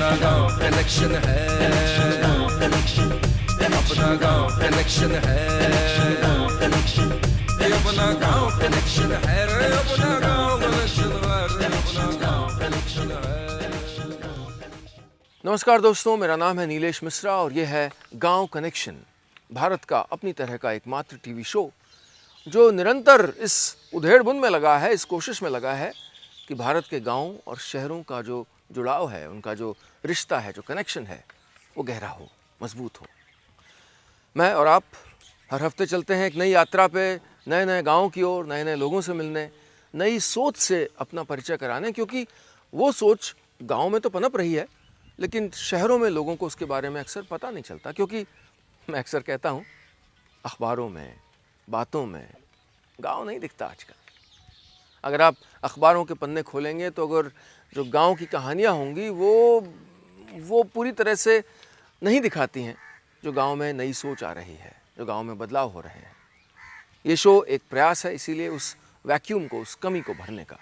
अपना गांव कनेक्शन है, अपना गांव कनेक्शन है, अपना गांव कनेक्शन है, अपना गांव कनेक्शन है, अपना गांव कनेक्शन है। नमस्कार दोस्तों, मेरा नाम है नीलेश मिश्रा और ये है गांव कनेक्शन, भारत का अपनी तरह का एकमात्र टीवी शो जो निरंतर इस उधेड़-बुन में लगा है, इस कोशिश में लगा है कि भारत के गांव और शहरों का जो जुड़ाव है, उनका जो रिश्ता है, जो कनेक्शन है, वो गहरा हो, मजबूत हो। मैं और आप हर हफ्ते चलते हैं एक नई यात्रा पे, नए नए गाँव की ओर, नए नए लोगों से मिलने, नई सोच से अपना परिचय कराने, क्योंकि वो सोच गाँव में तो पनप रही है, लेकिन शहरों में लोगों को उसके बारे में अक्सर पता नहीं चलता। क्योंकि मैं अक्सर कहता हूँ, अखबारों में, बातों में गांव नहीं दिखता आजकल। अगर आप अखबारों के पन्ने खोलेंगे तो अगर जो गांव की कहानियाँ होंगी वो पूरी तरह से नहीं दिखाती हैं जो गांव में नई सोच आ रही है, जो गांव में बदलाव हो रहे हैं। ये शो एक प्रयास है इसीलिए उस वैक्यूम को, उस कमी को भरने का,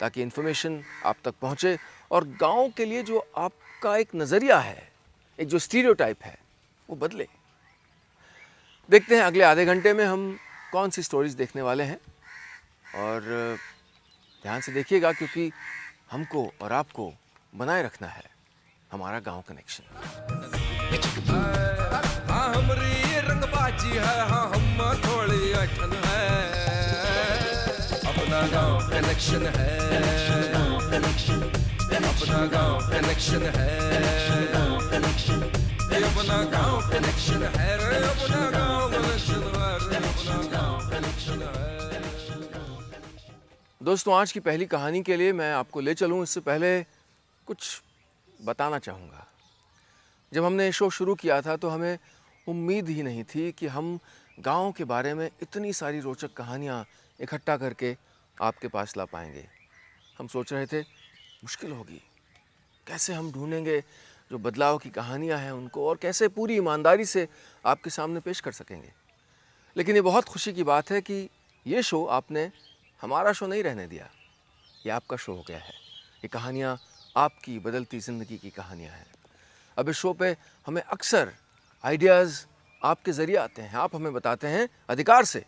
ताकि इन्फॉर्मेशन आप तक पहुँचे और गांव के लिए जो आपका एक नज़रिया है, एक जो स्टीरियोटाइप है, वो बदले। देखते हैं अगले आधे घंटे में हम कौन सी स्टोरीज देखने वाले हैं, और ध्यान से देखिएगा क्योंकि हमको और आपको बनाए रखना है हमारा गांव कनेक्शन। हाँ हमरी रंगबाजी है, हाँ हम थोड़ी अठन है, अपना गांव कनेक्शन है, अपना गांव कनेक्शन है, अपना गांव कनेक्शन है, अपना गांव कनेक्शन है, अपना गांव कनेक्शन है। दोस्तों, आज की पहली कहानी के लिए मैं आपको ले चलूं, इससे पहले कुछ बताना चाहूँगा। जब हमने शो शुरू किया था तो हमें उम्मीद ही नहीं थी कि हम गांव के बारे में इतनी सारी रोचक कहानियाँ इकट्ठा करके आपके पास ला पाएंगे। हम सोच रहे थे मुश्किल होगी, कैसे हम ढूंढेंगे जो बदलाव की कहानियाँ हैं उनको, और कैसे पूरी ईमानदारी से आपके सामने पेश कर सकेंगे। लेकिन ये बहुत खुशी की बात है कि ये शो आपने हमारा शो नहीं रहने दिया, ये आपका शो हो गया है। ये कहानियाँ आपकी बदलती ज़िंदगी की कहानियाँ हैं। अब इस शो पे हमें अक्सर आइडियाज़ आपके ज़रिए आते हैं। आप हमें बताते हैं अधिकार से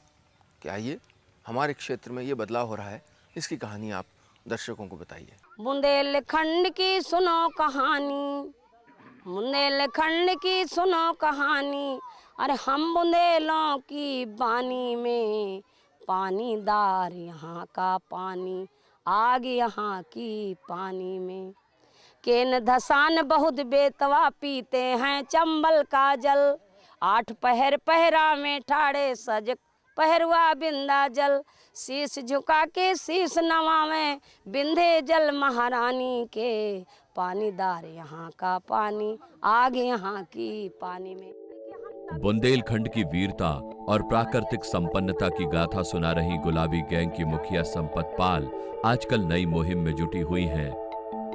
कि आइए हमारे क्षेत्र में ये बदलाव हो रहा है, इसकी कहानी आप दर्शकों को बताइए। बुंदेलखंड की सुनो कहानी, बुंदेलखंड की सुनो कहानी, अरे हम बुंदेलों की बानी में, पानीदार यहाँ का पानी, आग यहाँ की पानी में। केन धसान बहुत बेतवा पीते हैं चंबल का जल, 8 पहर पहरा में ठाड़े सज पहरुआ बिंदा जल, शीश झुका के शीश नवावे बिंधे जल महारानी के, पानीदार यहाँ का पानी, आग यहाँ की पानी में। बुंदेलखंड की वीरता और प्राकृतिक संपन्नता की गाथा सुना रही गुलाबी गैंग की मुखिया संपत पाल आजकल नई मुहिम में जुटी हुई हैं।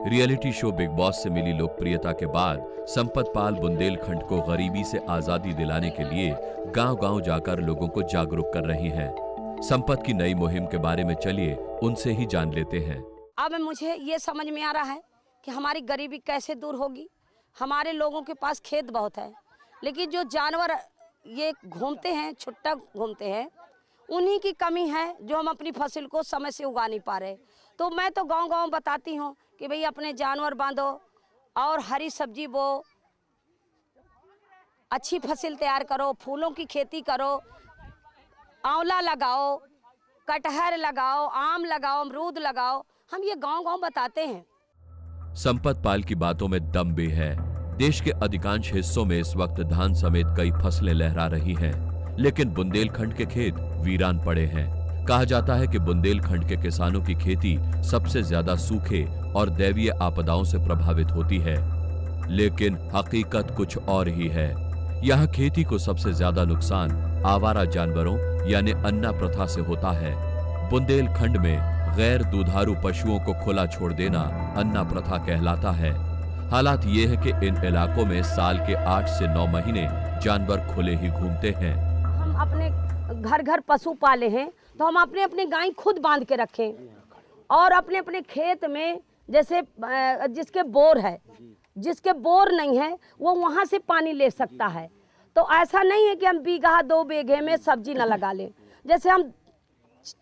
रियलिटी शो बिग बॉस से मिली लोकप्रियता के बाद संपत पाल बुंदेलखंड को गरीबी से आजादी दिलाने के लिए गांव-गांव जाकर लोगों को जागरूक कर रही हैं। संपत की नई मुहिम के बारे में चलिए उनसे ही जान लेते हैं। अब मुझे ये समझ में आ रहा है कि हमारी गरीबी कैसे दूर होगी। हमारे लोगों के पास खेत बहुत है, लेकिन जो जानवर ये घूमते हैं, छुट्टा घूमते हैं, उन्हीं की कमी है जो हम अपनी फसल को समय से उगा नहीं पा रहे। तो मैं तो गांव-गांव बताती हूँ कि भाई अपने जानवर बांधो और हरी सब्जी बो, अच्छी फसल तैयार करो, फूलों की खेती करो, आंवला लगाओ, कटहर लगाओ, आम लगाओ, अमरूद लगाओ। हम ये गांव-गांव बताते हैं। संपत पाल की बातों में दम भी है। देश के अधिकांश हिस्सों में इस वक्त धान समेत कई फसलें लहरा रही हैं, लेकिन बुंदेलखंड के खेत वीरान पड़े हैं। कहा जाता है कि बुंदेलखंड के किसानों की खेती सबसे ज्यादा सूखे और दैवीय आपदाओं से प्रभावित होती है, लेकिन हकीकत कुछ और ही है। यहाँ खेती को सबसे ज्यादा नुकसान आवारा जानवरों यानी अन्ना प्रथा से होता है। बुंदेलखंड में गैर दुधारू पशुओं को खुला छोड़ देना अन्ना प्रथा कहलाता है। हालात ये है कि इन इलाकों में साल के 8 से 9 महीने जानवर खुले ही घूमते हैं। हम अपने घर घर पशु पाले हैं, तो हम अपने अपने गाय खुद बांध के रखें और अपने अपने खेत में जैसे जिसके बोर है, जिसके बोर नहीं है वो वहाँ से पानी ले सकता है। तो ऐसा नहीं है कि हम बीघा 2 बीघे में सब्जी ना लगा लें। जैसे हम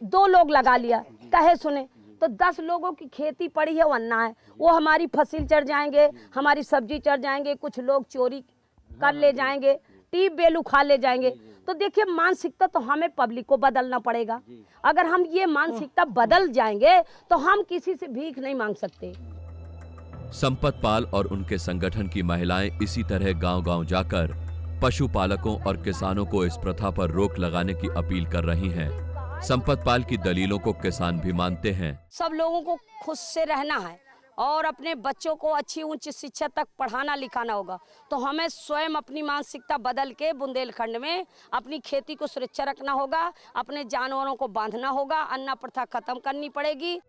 2 लोग लगा लिया, कहे सुने, तो 10 लोगों की खेती पड़ी है, वो अन्ना है, वो हमारी फसल चढ़ जाएंगे, हमारी सब्जी चढ़ जाएंगे, कुछ लोग चोरी कर ले जाएंगे, टीप बेल उखा ले जाएंगे। तो देखिए मानसिकता तो हमें पब्लिक को बदलना पड़ेगा। अगर हम ये मानसिकता बदल जाएंगे तो हम किसी से भीख नहीं मांग सकते। संपत पाल और उनके संगठन की महिलाएं इसी तरह गांव-गांव जाकर पशुपालकों और किसानों को इस प्रथा पर रोक लगाने की अपील कर रही हैं। संपत पाल की दलीलों को किसान भी मानते हैं। सब लोगों को खुश से रहना है और अपने बच्चों को अच्छी उच्च शिक्षा तक पढ़ाना लिखाना होगा। तो हमें स्वयं अपनी मानसिकता बदल के बुंदेलखंड में अपनी खेती को सुरक्षा रखना होगा, अपने जानवरों को बांधना होगा, अन्ना प्रथा खत्म करनी पड़ेगी।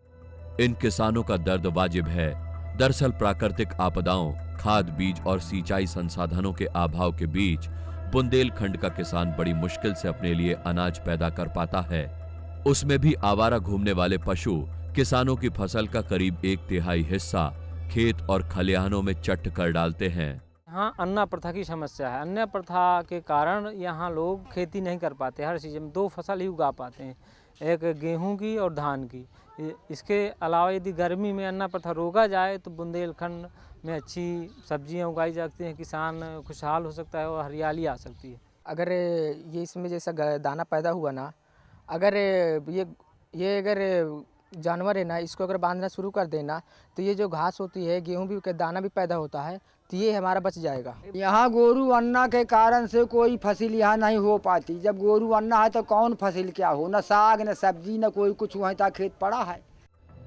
इन किसानों का दर्द वाजिब है। दरअसल प्राकृतिक आपदाओं, खाद, बीज और सिंचाई संसाधनों के अभाव के बीच बुंदेलखंड का किसान बड़ी मुश्किल से अपने लिए अनाज पैदा कर पाता है। उसमें भी आवारा घूमने वाले पशु किसानों की फसल का करीब 1/3 हिस्सा खेत और खलिहानों में चट कर डालते हैं। हाँ, अन्ना प्रथा की समस्या है। अन्ना प्रथा के कारण यहाँ लोग खेती नहीं कर पाते। हर सीजन में 2 फसल ही उगा पाते हैं, एक गेहूं की और धान की। इसके अलावा यदि गर्मी में अन्ना प्रथा रोका जाए तो बुंदेलखंड में अच्छी सब्जियां उगाई जाती हैं, किसान खुशहाल हो सकता है और हरियाली आ सकती है। अगर ये इसमें जैसा दाना पैदा हुआ ना, अगर ये अगर जानवर है ना, इसको अगर बांधना शुरू कर देना तो ये जो घास होती है, गेहूं भी का दाना भी पैदा होता है, तो ये हमारा बच जाएगा। यहाँ गोरू अन्ना के कारण से कोई फसल यहाँ नहीं हो पाती। जब गोरू अन्ना है तो कौन फसल क्या हो, न साग न सब्जी न कोई कुछ वहीं तक खेत पड़ा है।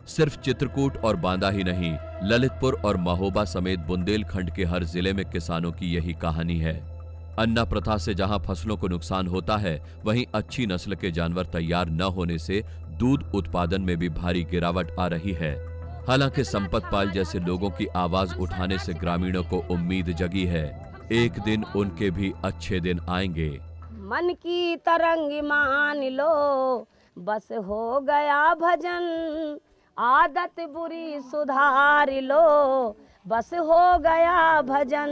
सिर्फ चित्रकूट और बांदा ही नहीं, ललितपुर और महोबा समेत बुंदेलखंड के हर जिले में किसानों की यही कहानी है। अन्ना प्रथा से जहां फसलों को नुकसान होता है, वहीं अच्छी नस्ल के जानवर तैयार न होने से दूध उत्पादन में भी भारी गिरावट आ रही है। हालांकि संपत पाल जैसे लोगों की आवाज उठाने से ग्रामीणों को उम्मीद जगी है, एक दिन उनके भी अच्छे दिन आएंगे। मन की तरंग मान लो, बस हो गया भजन, आदत बुरी सुधार लो, बस हो गया भजन।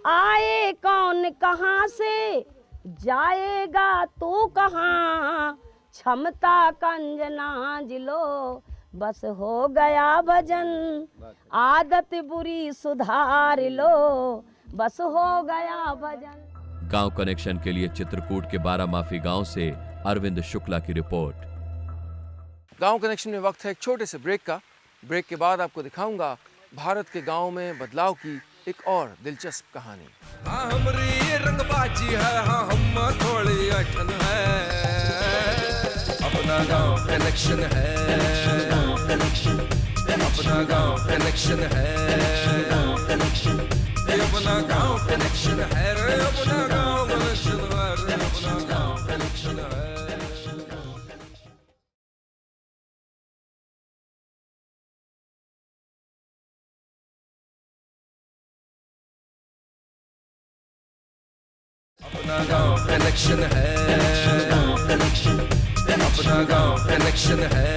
आए कौन कहाँ से, जाएगा तू कहाँ, क्षमता कंजना जिलो, बस हो गया भजन, आदत बुरी सुधार लो, बस हो गया भजन। गांव कनेक्शन के लिए चित्रकूट के 12 माफी गांव से अरविंद शुक्ला की रिपोर्ट। गांव कनेक्शन में वक्त है एक छोटे से ब्रेक का। ब्रेक के बाद आपको दिखाऊंगा भारत के गांव में बदलाव की एक और दिलचस्प कहानी। हाँ हमरी रंगबाजी है, हाँ हम थोड़ी अठन है, अपना गांव कनेक्शन है, अपना गांव कनेक्शन है, अपना गांव कनेक्शन है, अपना गांव कनेक्शन है, अपना गांव कनेक्शन है। अपना गांव कनेक्शन है, अपना गांव कनेक्शन है,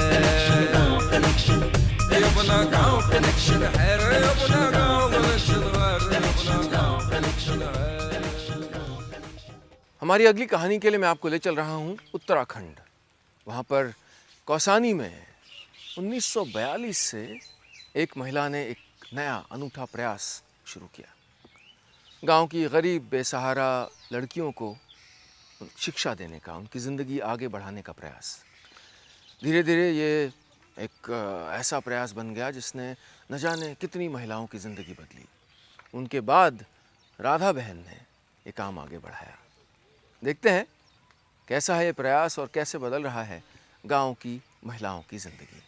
अपना गांव कनेक्शन है, अपना गांव कनेक्शन है, अपना गांव कनेक्शन है। हमारी अगली कहानी के लिए मैं आपको ले चल रहा हूँ उत्तराखंड। वहाँ पर कौसानी में 1942 से एक महिला ने एक नया अनूठा प्रयास शुरू किया। गांव की गरीब बेसहारा लड़कियों को शिक्षा देने का, उनकी ज़िंदगी आगे बढ़ाने का प्रयास। धीरे धीरे ये एक ऐसा प्रयास बन गया जिसने न जाने कितनी महिलाओं की ज़िंदगी बदली। उनके बाद राधा बहन ने ये काम आगे बढ़ाया। देखते हैं कैसा है ये प्रयास और कैसे बदल रहा है गांव की महिलाओं की ज़िंदगी।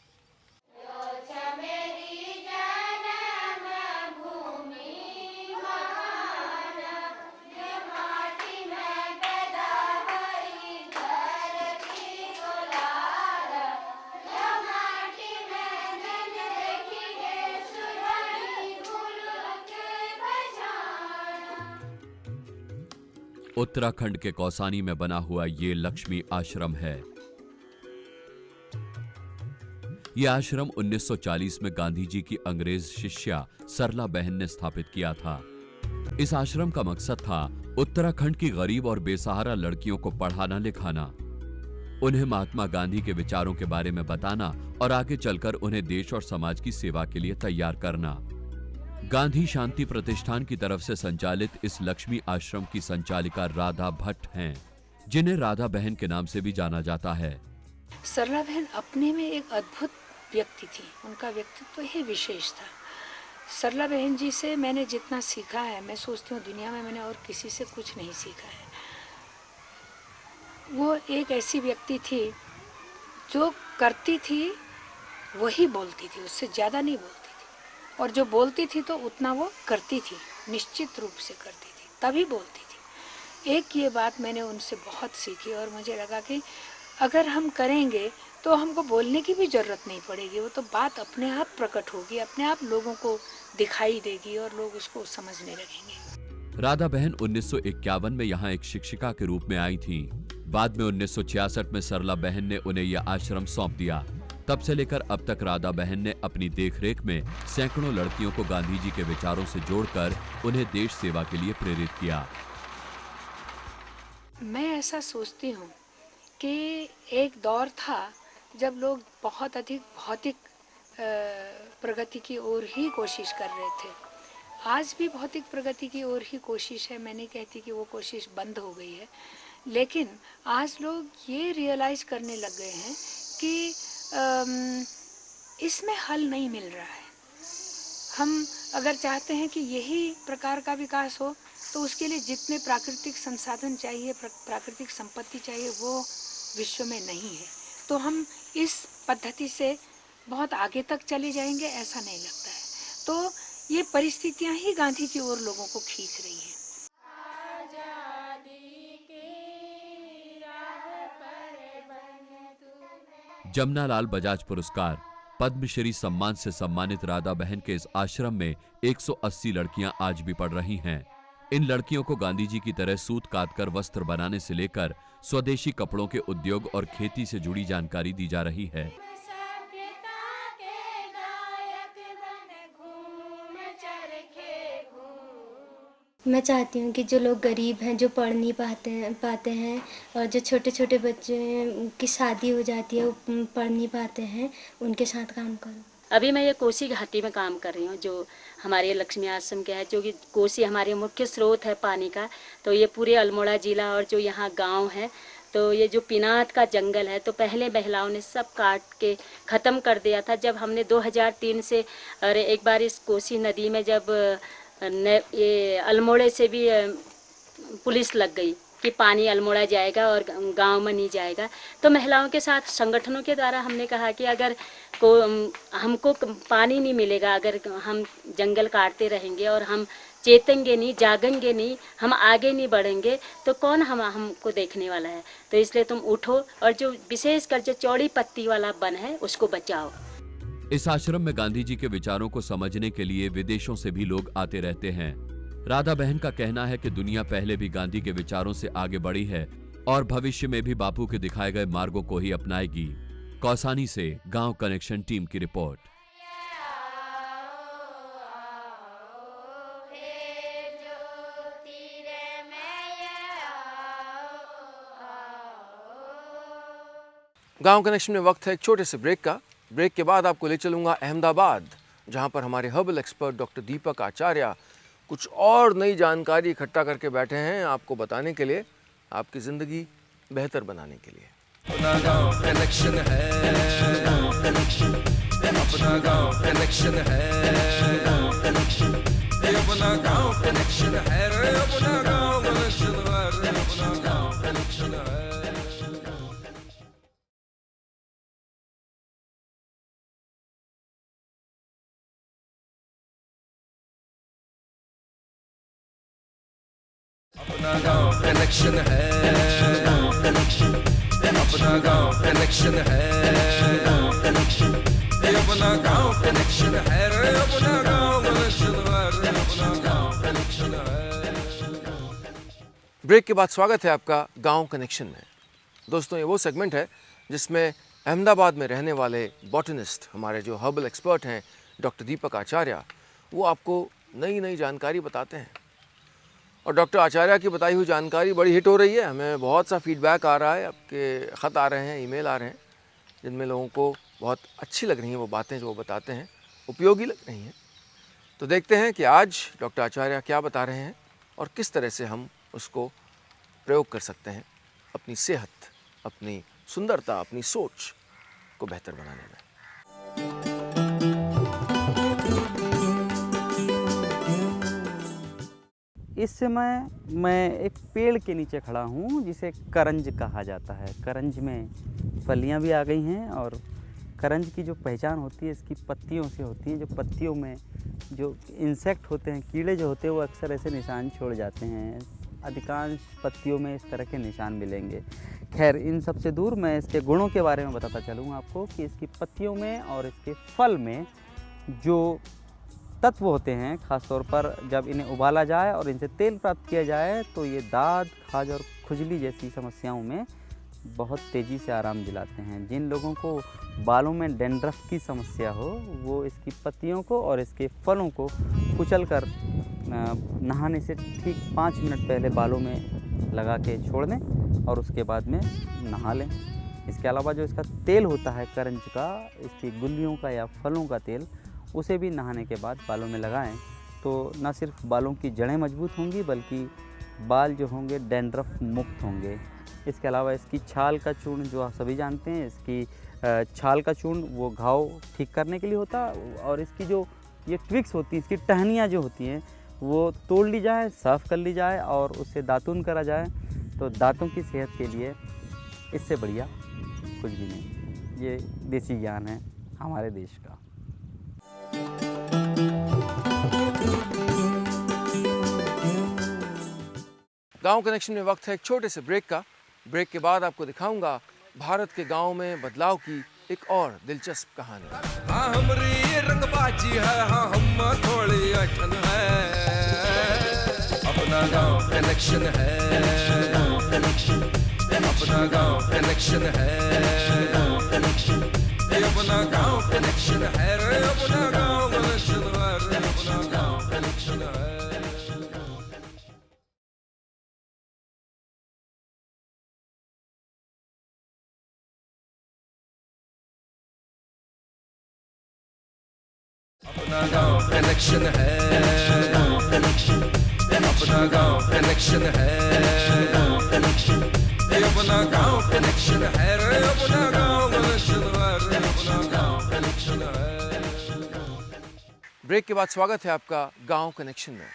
उत्तराखंड के कौसानी में बना हुआ ये लक्ष्मी आश्रम है। यह आश्रम 1940 में गांधी जी की अंग्रेज शिष्या सरला बहन ने स्थापित किया था। इस आश्रम का मकसद था उत्तराखंड की गरीब और बेसहारा लड़कियों को पढ़ाना लिखाना, उन्हें महात्मा गांधी के विचारों के बारे में बताना और आगे चलकर उन्हें देश और समाज की सेवा के लिए तैयार करना। गांधी शांति प्रतिष्ठान की तरफ से संचालित इस लक्ष्मी आश्रम की संचालिका राधा भट्ट हैं, जिन्हें राधा बहन के नाम से भी जाना जाता है। सरला बहन अपने में एक अद्भुत व्यक्ति थी, उनका व्यक्तित्व ही विशेष था। सरला बहन जी से मैंने जितना सीखा है, मैं सोचती हूँ दुनिया में मैंने और किसी से कुछ नहीं सीखा है। वो एक ऐसी व्यक्ति थी जो करती थी वही बोलती थी, उससे ज़्यादा नहीं बोलती थी, और जो बोलती थी तो उतना वो करती थी, निश्चित रूप से करती थी, तभी बोलती थी। एक ये बात मैंने उनसे बहुत सीखी और मुझे लगा कि अगर हम करेंगे तो हमको बोलने की भी ज़रूरत नहीं पड़ेगी, वो तो बात अपने आप प्रकट होगी, अपने आप लोगों को दिखाई देगी और लोग उसको समझने लगेंगे। राधा बहन 1951 में यहाँ एक शिक्षिका के रूप में आई थी। बाद में 1966 में सरला बहन ने उन्हें यह आश्रम सौंप दिया। तब से लेकर अब तक राधा बहन ने अपनी देखरेख में सैकड़ों लड़कियों को गांधी जी के विचारों से जोड़कर उन्हें देश सेवा के लिए प्रेरित किया। मैं ऐसा सोचती हूँ कि एक दौर था जब लोग बहुत अधिक भौतिक प्रगति की ओर ही कोशिश कर रहे थे। आज भी भौतिक प्रगति की ओर ही कोशिश है, मैं नहीं कहती कि वो कोशिश बंद हो गई है, लेकिन आज लोग ये रियलाइज करने लग गए हैं कि इसमें हल नहीं मिल रहा है। हम अगर चाहते हैं कि यही प्रकार का विकास हो तो उसके लिए जितने प्राकृतिक संसाधन चाहिए, प्राकृतिक संपत्ति चाहिए, वो विश्व में नहीं है। तो हम इस पद्धति से बहुत आगे तक चले जाएंगे ऐसा नहीं लगता है। तो ये परिस्थितियां ही गांधी की ओर लोगों को खींच रही हैं। जमनालाल बजाज पुरस्कार, पद्मश्री सम्मान से सम्मानित राधा बहन के इस आश्रम में 180 लड़कियां आज भी पढ़ रही हैं। इन लड़कियों को गांधी जी की तरह सूत काटकर वस्त्र बनाने से लेकर स्वदेशी कपड़ों के उद्योग और खेती से जुड़ी जानकारी दी जा रही है। मैं चाहती हूँ कि जो लोग गरीब हैं, जो पढ़ नहीं पाते हैं और जो छोटे छोटे बच्चे की शादी हो जाती है, वो पढ़ नहीं पाते हैं, उनके साथ काम करूँ। अभी मैं ये कोसी घाटी में काम कर रही हूँ, जो हमारे लक्ष्मी आश्रम के है, जो कि कोसी हमारे मुख्य स्रोत है पानी का। तो ये पूरे अल्मोड़ा जिला और जो यहाँ गांव है, तो ये जो पिनात का जंगल है, तो पहले महिलाओं ने सब काट के ख़त्म कर दिया था। जब हमने 2003 से और एक बार इस कोसी नदी में जब ये अल्मोड़े से भी पुलिस लग गई कि पानी अल्मोड़ा जाएगा और गांव में नहीं जाएगा, तो महिलाओं के साथ संगठनों के द्वारा हमने कहा कि अगर हमको पानी नहीं मिलेगा, अगर हम जंगल काटते रहेंगे और हम चेतेंगे नहीं, जागेंगे नहीं, हम आगे नहीं बढ़ेंगे, तो कौन हमको देखने वाला है। तो इसलिए तुम उठो और जो विशेषकर जो चौड़ी पत्ती वाला वन है उसको बचाओ। इस आश्रम में गांधी जी के विचारों को समझने के लिए विदेशों से भी लोग आते रहते हैं। राधा बहन का कहना है कि दुनिया पहले भी गांधी के विचारों से आगे बढ़ी है और भविष्य में भी बापू के दिखाए गए मार्गों को ही अपनाएगी। कौसानी से गांव कनेक्शन टीम की रिपोर्ट। गांव कनेक्शन में वक्त है एक छोटे से ब्रेक का। ब्रेक के बाद आपको ले चलूंगा अहमदाबाद, जहां पर हमारे हर्बल एक्सपर्ट डॉक्टर दीपक आचार्य कुछ और नई जानकारी इकट्ठा करके बैठे हैं आपको बताने के लिए, आपकी ज़िंदगी बेहतर बनाने के लिए। अपना गांव कनेक्शन है, अपना गांव कनेक्शन है, अपना गांव कनेक्शन है, अपना गांव कनेक्शन है, अपना गांव कनेक्शन है। अपना गांव कनेक्शन है, अपना गांव कनेक्शन है, अपना गांव कनेक्शन है, अपना गांव कनेक्शन है, अपना गांव कनेक्शन है। ब्रेक के बाद स्वागत है आपका गांव कनेक्शन में। दोस्तों, ये वो सेगमेंट है जिसमें अहमदाबाद में रहने वाले बॉटनिस्ट, हमारे जो हर्बल एक्सपर्ट हैं डॉक्टर दीपक आचार्य, वो आपको नई नई जानकारी बताते हैं। और डॉक्टर आचार्य की बताई हुई जानकारी बड़ी हिट हो रही है। हमें बहुत सा फीडबैक आ रहा है, आपके ख़त आ रहे हैं, ईमेल आ रहे हैं, जिनमें लोगों को बहुत अच्छी लग रही हैं वो बातें जो वो बताते हैं, उपयोगी लग रही हैं। तो देखते हैं कि आज डॉक्टर आचार्य क्या बता रहे हैं और किस तरह से हम उसको प्रयोग कर सकते हैं अपनी सेहत, अपनी सुंदरता, अपनी सोच को बेहतर बनाने में। इस समय मैं एक पेड़ के नीचे खड़ा हूँ जिसे करंज कहा जाता है। करंज में फलियाँ भी आ गई हैं और करंज की जो पहचान होती है इसकी पत्तियों से होती है। जो पत्तियों में जो इंसेक्ट होते हैं, कीड़े जो होते हैं, वो अक्सर ऐसे निशान छोड़ जाते हैं। अधिकांश पत्तियों में इस तरह के निशान मिलेंगे। खैर, इन सब से दूर मैं इसके गुणों के बारे में बताता चलूँ आपको कि इसकी पत्तियों में और इसके फल में जो तत्व होते हैं, ख़ासतौर पर जब इन्हें उबाला जाए और इनसे तेल प्राप्त किया जाए तो ये दाद, खाज और खुजली जैसी समस्याओं में बहुत तेज़ी से आराम दिलाते हैं। जिन लोगों को बालों में डैंड्रफ की समस्या हो वो इसकी पत्तियों को और इसके फलों को कुचलकर नहाने से ठीक 5 मिनट पहले बालों में लगा के छोड़ दें और उसके बाद में नहा लें। इसके अलावा जो इसका तेल होता है करंज का, इसकी गुल्लियों का या फलों का तेल, उसे भी नहाने के बाद बालों में लगाएं तो न सिर्फ बालों की जड़ें मजबूत होंगी बल्कि बाल जो होंगे डैंड्रफ मुक्त होंगे। इसके अलावा इसकी छाल का चूर्ण, जो आप सभी जानते हैं, इसकी छाल का चूर्ण वो घाव ठीक करने के लिए होता है। और इसकी जो ये ट्विक्स होती हैं, इसकी टहनियाँ जो होती हैं, वो तोड़ ली जाए, साफ़ कर ली जाए और उससे दातुन करा जाए तो दांतों की सेहत के लिए इससे बढ़िया कुछ भी नहीं। ये देसी ज्ञान है हमारे देश का। गांव कनेक्शन में वक्त है एक छोटे से ब्रेक का। ब्रेक के बाद आपको दिखाऊंगा भारत के गांव में बदलाव की एक और दिलचस्प कहानी। हाँ हमरी रंगबाजी है, हाँ हम थोड़ी अठन है, अपना गांव कनेक्शन है, अपना गांव कनेक्शन है, अपना गांव कनेक्शन है रे, अपना गांव कनेक्शन है रे, अपना गांव कनेक्शन है। अपना गांव कनेक्शन है, अपना गांव कनेक्शन है, अपना गांव कनेक्शन है रे, अपना गांव कनेक्शन है रे, अपना गांव कनेक्शन है। ब्रेक के बाद स्वागत है आपका गांव कनेक्शन में।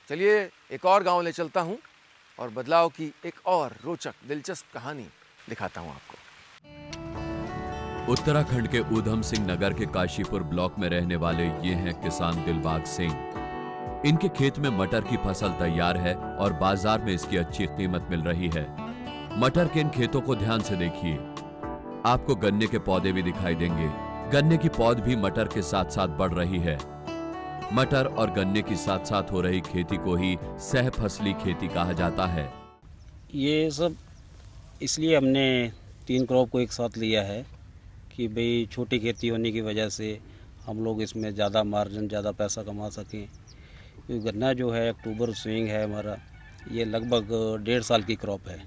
चलिए एक और गांव ले चलता हूं और बदलाव की एक और रोचक दिलचस्प कहानी दिखाता हूं आपको। उत्तराखंड के ऊधम सिंह नगर के काशीपुर ब्लॉक में रहने वाले ये हैं किसान दिलबाग सिंह। इनके खेत में मटर की फसल तैयार है और बाजार में इसकी अच्छी कीमत मिल रही है। मटर के इन खेतों को ध्यान से देखिए, आपको गन्ने के पौधे भी दिखाई देंगे। गन्ने की पौध भी मटर के साथ साथ बढ़ रही है। मटर और गन्ने की साथ साथ हो रही खेती को ही सह फसली खेती कहा जाता है। ये सब इसलिए हमने 3 क्रॉप को एक साथ लिया है कि भाई छोटी खेती होने की वजह से हम लोग इसमें ज़्यादा मार्जिन, ज़्यादा पैसा कमा सकें। क्योंकि गन्ना जो है अक्टूबर स्विंग है हमारा, ये लगभग 1.5 साल की क्रॉप है।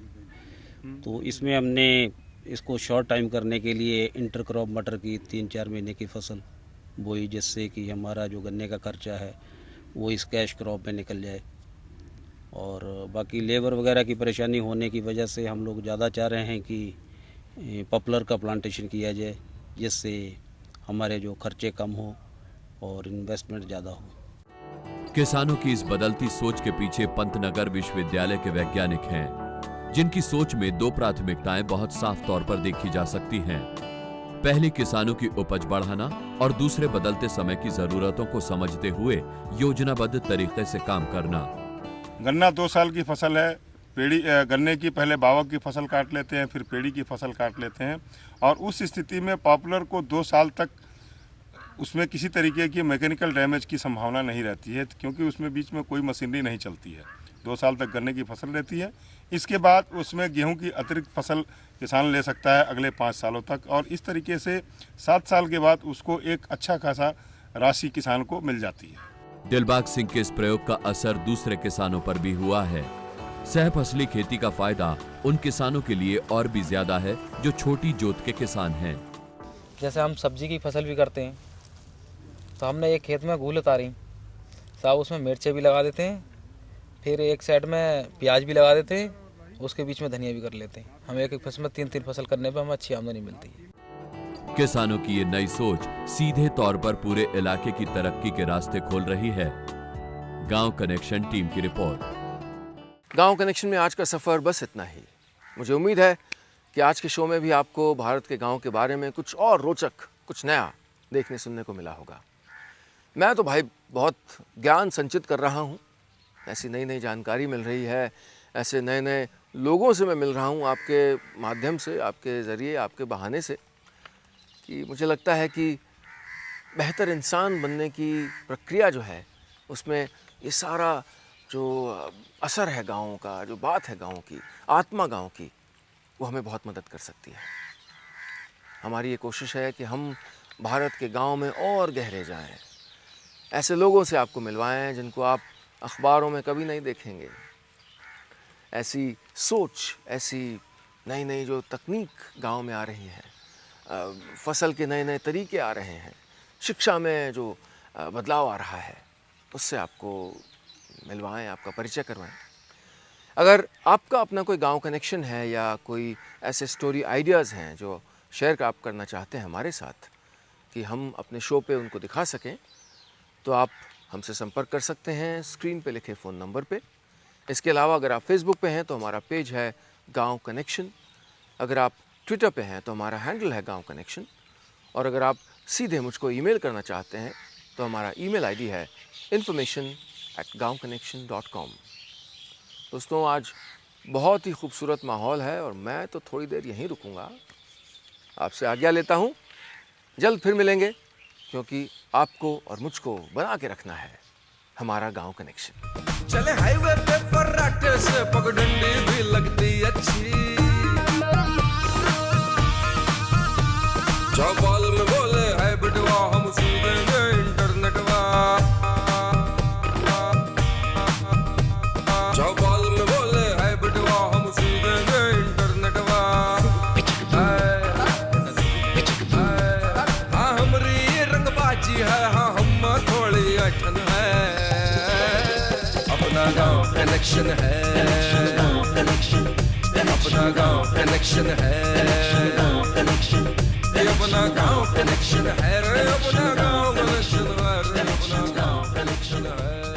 तो इसमें हमने इसको शॉर्ट टाइम करने के लिए इंटर क्रॉप मटर की 3-4 महीने की फसल बोई, जिससे कि हमारा जो गन्ने का खर्चा है वो इस कैश क्रॉप में निकल जाए। और बाकी लेबर वगैरह की परेशानी होने की वजह से हम लोग ज़्यादा चाह रहे हैं कि पॉपुलर का प्लांटेशन किया जाए, जिससे हमारे जो खर्चे कम हो और इन्वेस्टमेंट ज़्यादा हो। किसानों की इस बदलती सोच के पीछे पंतनगर विश्वविद्यालय के वैज्ञानिक हैं, जिनकी सोच में 2 प्राथमिकताएं बहुत साफ तौर पर देखी जा सकती हैं। पहली, किसानों की उपज बढ़ाना और दूसरे, बदलते समय की जरूरतों को समझते हुए योजनाबद्ध तरीके से काम करना। गन्ना 2 साल की फसल है। गन्ने की पहले बावक की फसल काट लेते हैं, फिर पेड़ी की फसल काट लेते हैं, और उस स्थिति में पॉपुलर को 2 साल तक उसमें किसी तरीके की मैकेनिकल डैमेज की संभावना नहीं रहती है, क्योंकि उसमें बीच में कोई मशीनरी नहीं चलती है। 2 साल तक गन्ने की फसल रहती है। इसके बाद उसमें गेहूं की अतिरिक्त फसल किसान ले सकता है अगले 5 सालों तक, और इस तरीके से 7 साल के बाद उसको एक अच्छा खासा राशि किसान को मिल जाती है। दिलबाग सिंह के इस प्रयोग का असर दूसरे किसानों पर भी हुआ है। सहफसली खेती का फायदा उन किसानों के लिए और भी ज्यादा है जो छोटी जोत के किसान हैं। जैसे हम सब्जी की फसल भी करते हैं तो हमने एक खेत में घूल उतारी, साहब उसमें मिर्चें भी लगा देते हैं, फिर एक साइड में प्याज भी लगा देते हैं, उसके बीच में धनिया भी कर लेते हैं। हमें एक फसल में 3-3 फसल करने पर हमें अच्छी आमदनी मिलती है। किसानों की ये नई सोच सीधे तौर पर पूरे इलाके की तरक्की के रास्ते खोल रही है। गांव कनेक्शन टीम की रिपोर्ट। गांव कनेक्शन में आज का सफ़र बस इतना ही। मुझे उम्मीद है कि आज के शो में भी आपको भारत के गांव के बारे में कुछ और रोचक, कुछ नया देखने सुनने को मिला होगा। मैं तो भाई बहुत ज्ञान संचित कर रहा हूँ, ऐसी नई नई जानकारी मिल रही है, ऐसे नए नए लोगों से मैं मिल रहा हूँ आपके माध्यम से, आपके ज़रिए, आपके बहाने से, कि मुझे लगता है कि बेहतर इंसान बनने की प्रक्रिया जो है उसमें ये सारा जो असर है गाँव का, जो बात है गाँव की, आत्मा गाँव की, वो हमें बहुत मदद कर सकती है। हमारी ये कोशिश है कि हम भारत के गांव में और गहरे जाएं, ऐसे लोगों से आपको मिलवाएं जिनको आप अखबारों में कभी नहीं देखेंगे। ऐसी सोच, ऐसी नई नई जो तकनीक गांव में आ रही है, फसल के नए नए तरीके आ रहे हैं, शिक्षा में जो बदलाव आ रहा है, उससे आपको मिलवाएं, आपका परिचय करवाएं। अगर आपका अपना कोई गांव कनेक्शन है या कोई ऐसे स्टोरी आइडियाज़ हैं जो शेयर आप करना चाहते हैं हमारे साथ कि हम अपने शो पे उनको दिखा सकें, तो आप हमसे संपर्क कर सकते हैं स्क्रीन पे लिखे फ़ोन नंबर पे। इसके अलावा अगर आप फेसबुक पे हैं तो हमारा पेज है गांव कनेक्शन, अगर आप ट्विटर पे हैं तो हमारा हैंडल है गांव कनेक्शन, और अगर आप सीधे मुझको ईमेल करना चाहते हैं तो हमारा ईमेल आईडी है information@gaonconnection.com। दोस्तों, आज बहुत ही खूबसूरत माहौल है और मैं तो थोड़ी देर यहीं रुकूंगा, आपसे आज्ञा लेता हूँ। जल्द फिर मिलेंगे, क्योंकि आपको और मुझको बना के रखना है हमारा गांव कनेक्शन। चले हाईवे पे फर्राटे से पगडंडी भी लगती अच्छी, चौपाल में बोले है बिटवा हम सुन देंगे इंटरनेटवा, चौपाल में बोले है बिटवा हम सुन देंगे इंटरनेटवा। हाँ हमरी रंगबाजी है, हाँ हम थोड़ी अठन है, अपना गांव कनेक्शन है, अपना गांव कनेक्शन है, अपना गांव कनेक्शन है, अपना गांव कनेक्शन है, अपना गांव कनेक्शन है।